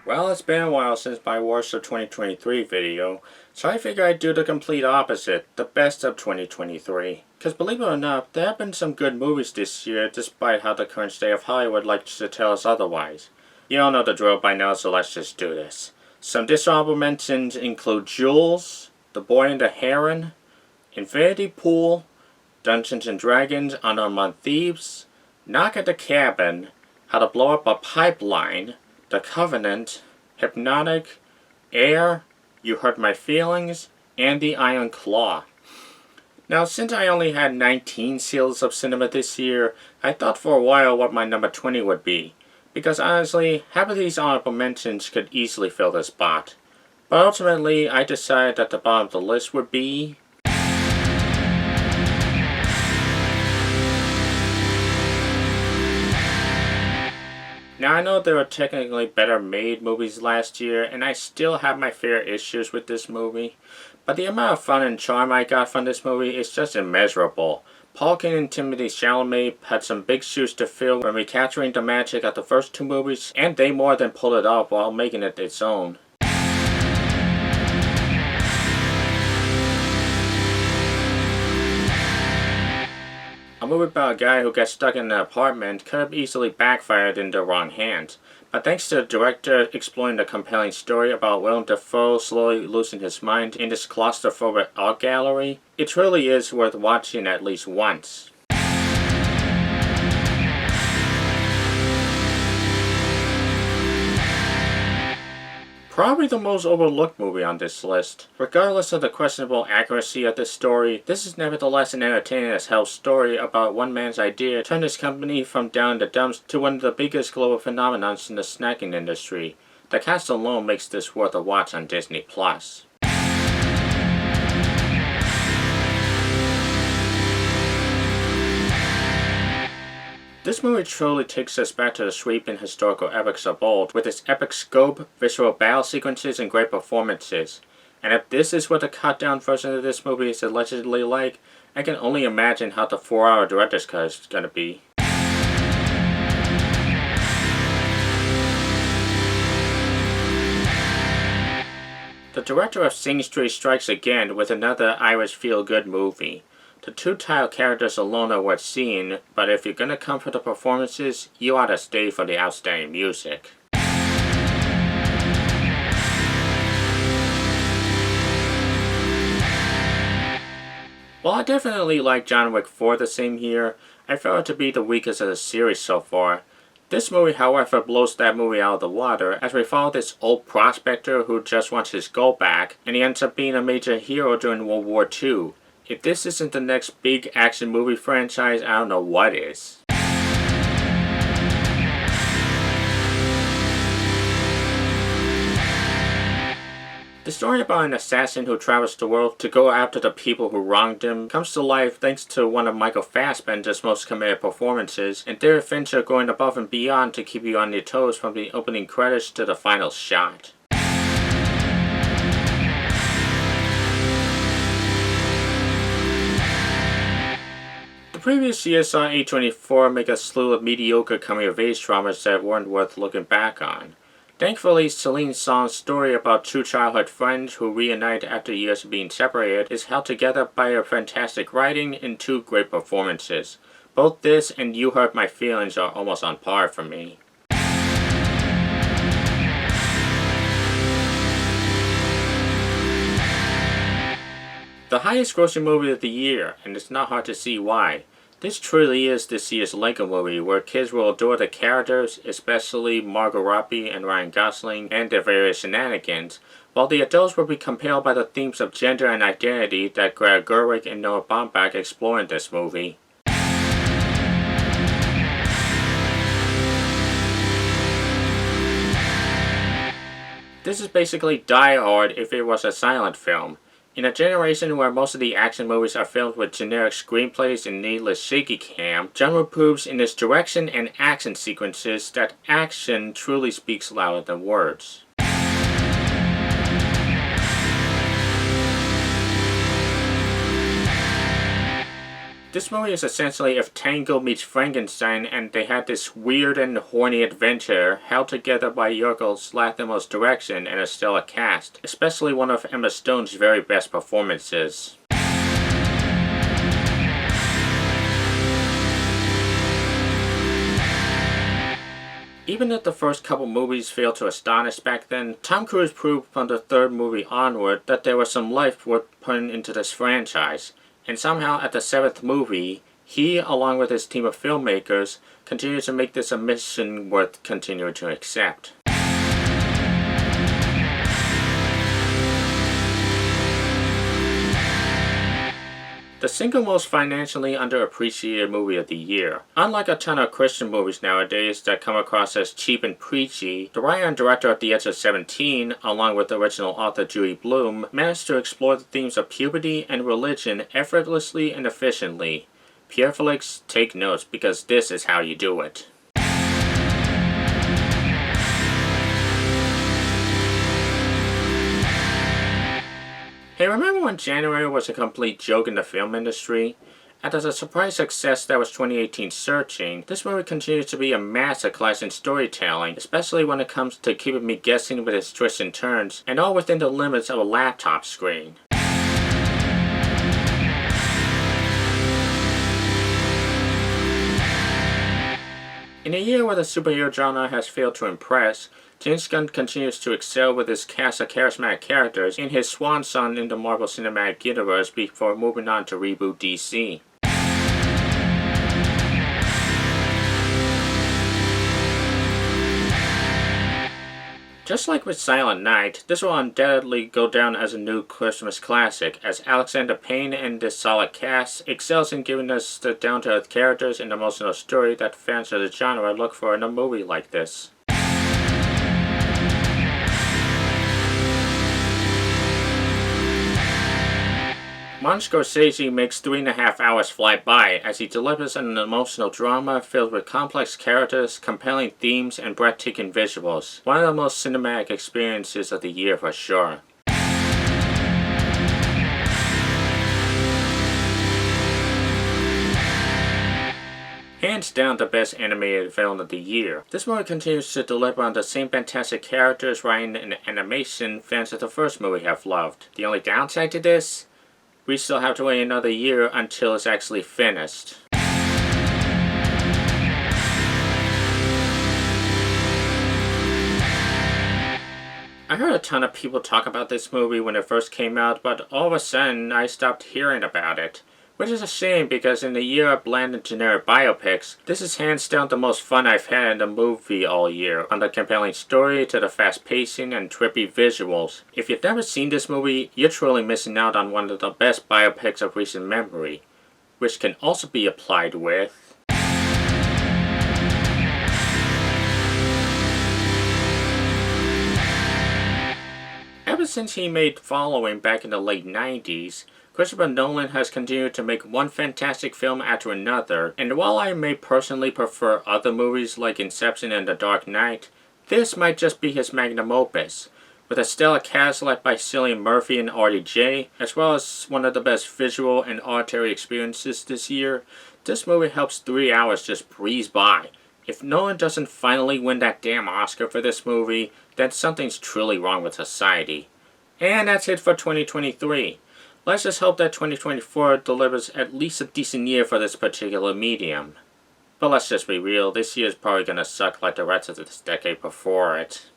Well, it's been a while since my Worst of 2023 video, so I figured I'd do the complete opposite, the best of 2023. Because believe it or not, there have been some good movies this year, despite how the current state of Hollywood likes to tell us otherwise. You all know the drill by now, so let's just do this. Some dishonorable mentions include Jules, The Boy and the Heron, Infinity Pool, Dungeons & Dragons Unarmed Thieves, Knock at the Cabin, How to Blow Up a Pipeline, The Covenant, Hypnotic, Air, You Hurt My Feelings, and The Iron Claw. Now, since I only had 19 seals of cinema this year, I thought for a while what my number 20 would be, because honestly, half of these honorable mentions could easily fill this spot. But ultimately, I decided that the bottom of the list would be... Now, I know there were technically better made movies last year, and I still have my fair issues with this movie, but the amount of fun and charm I got from this movie is just immeasurable. Paul King and Timothée Chalamet had some big shoes to fill when recapturing the magic of the first two movies, and they more than pulled it off while making it its own. A movie about a guy who gets stuck in an apartment could have easily backfired in the wrong hands, but thanks to the director exploring the compelling story about Willem Dafoe slowly losing his mind in this claustrophobic art gallery, it truly is worth watching at least once. Probably the most overlooked movie on this list. Regardless of the questionable accuracy of this story, this is nevertheless an entertaining as hell story about one man's idea to turn his company from down in the dumps to one of the biggest global phenomenons in the snacking industry. The cast alone makes this worth a watch on Disney+. This movie truly takes us back to the sweeping historical epics of old, with its epic scope, visual battle sequences, and great performances. And if this is what the cut-down version of this movie is allegedly like, I can only imagine how the 4-hour director's cut is gonna be. The director of Sing Street strikes again with another Irish feel-good movie. The two title characters alone are worth seeing, but if you're gonna come for the performances, you ought to stay for the outstanding music. While I definitely like John Wick 4 the same year, I felt it to be the weakest of the series so far. This movie, however, blows that movie out of the water as we follow this old prospector who just wants his gold back, and he ends up being a major hero during World War II. If this isn't the next big action movie franchise, I don't know what is. The story about an assassin who travels the world to go after the people who wronged him comes to life thanks to one of Michael Fassbender's most committed performances, and David Fincher going above and beyond to keep you on your toes from the opening credits to the final shot. The previous year saw A24 make a slew of mediocre coming-of-age dramas that weren't worth looking back on. Thankfully, Celine Song's story about two childhood friends who reunite after years of being separated is held together by her fantastic writing and two great performances. Both this and You Hurt My Feelings are almost on par for me. The highest grossing movie of the year, and it's not hard to see why. This truly is this year's Lego movie, where kids will adore the characters, especially Margot Robbie and Ryan Gosling, and their various shenanigans, while the adults will be compelled by the themes of gender and identity that Greta Gerwig and Noah Baumbach explore in this movie. This is basically Die Hard if it was a silent film. In a generation where most of the action movies are filmed with generic screenplays and needless shaky cam, genre proves in its direction and action sequences that action truly speaks louder than words. This movie is essentially if Tango meets Frankenstein and they had this weird and horny adventure held together by Yorgos Lanthimos' direction and a stellar cast, especially one of Emma Stone's very best performances. Even if the first couple movies failed to astonish back then, Tom Cruise proved from the third movie onward that there was some life worth putting into this franchise. And somehow at the seventh movie, he, along with his team of filmmakers, continued to make this a mission worth continuing to accept. The single most financially underappreciated movie of the year. Unlike a ton of Christian movies nowadays that come across as cheap and preachy, the writer and director of The Edge of 17, along with original author Judy Blume, managed to explore the themes of puberty and religion effortlessly and efficiently. Pierre Felix, take notes because this is how you do it. Hey, remember when January was a complete joke in the film industry? After the surprise success that was 2018's Searching, this movie continues to be a masterclass in storytelling, especially when it comes to keeping me guessing with its twists and turns, and all within the limits of a laptop screen. In a year where the superhero genre has failed to impress, James Gunn continues to excel with his cast of charismatic characters in his swan song in the Marvel Cinematic Universe before moving on to reboot DC. Just like with Silent Night, this will undoubtedly go down as a new Christmas classic, as Alexander Payne and this solid cast excels in giving us the down-to-earth characters and emotional story that fans of the genre look for in a movie like this. Martin Scorsese makes 3.5 hours fly by as he delivers an emotional drama filled with complex characters, compelling themes, and breathtaking visuals. One of the most cinematic experiences of the year for sure. Hands down the best animated film of the year. This movie continues to deliver on the same fantastic characters, writing, and animation fans of the first movie have loved. The only downside to this? We still have to wait another year until it's actually finished. I heard a ton of people talk about this movie when it first came out, but all of a sudden I stopped hearing about it. Which is a shame because in the year of bland and generic biopics, this is hands down the most fun I've had in a movie all year, from the compelling story to the fast pacing and trippy visuals. If you've never seen this movie, you're truly missing out on one of the best biopics of recent memory, which can also be applied with ever since he made Following back in the late 90s, Christopher Nolan has continued to make one fantastic film after another, and while I may personally prefer other movies like Inception and The Dark Knight, this might just be his magnum opus. With a stellar cast led by Cillian Murphy and RDJ, as well as one of the best visual and auditory experiences this year, this movie helps 3 hours just breeze by. If Nolan doesn't finally win that damn Oscar for this movie, then something's truly wrong with society. And that's it for 2023. Let's just hope that 2024 delivers at least a decent year for this particular medium. But let's just be real, this year is probably gonna suck like the rest of this decade before it.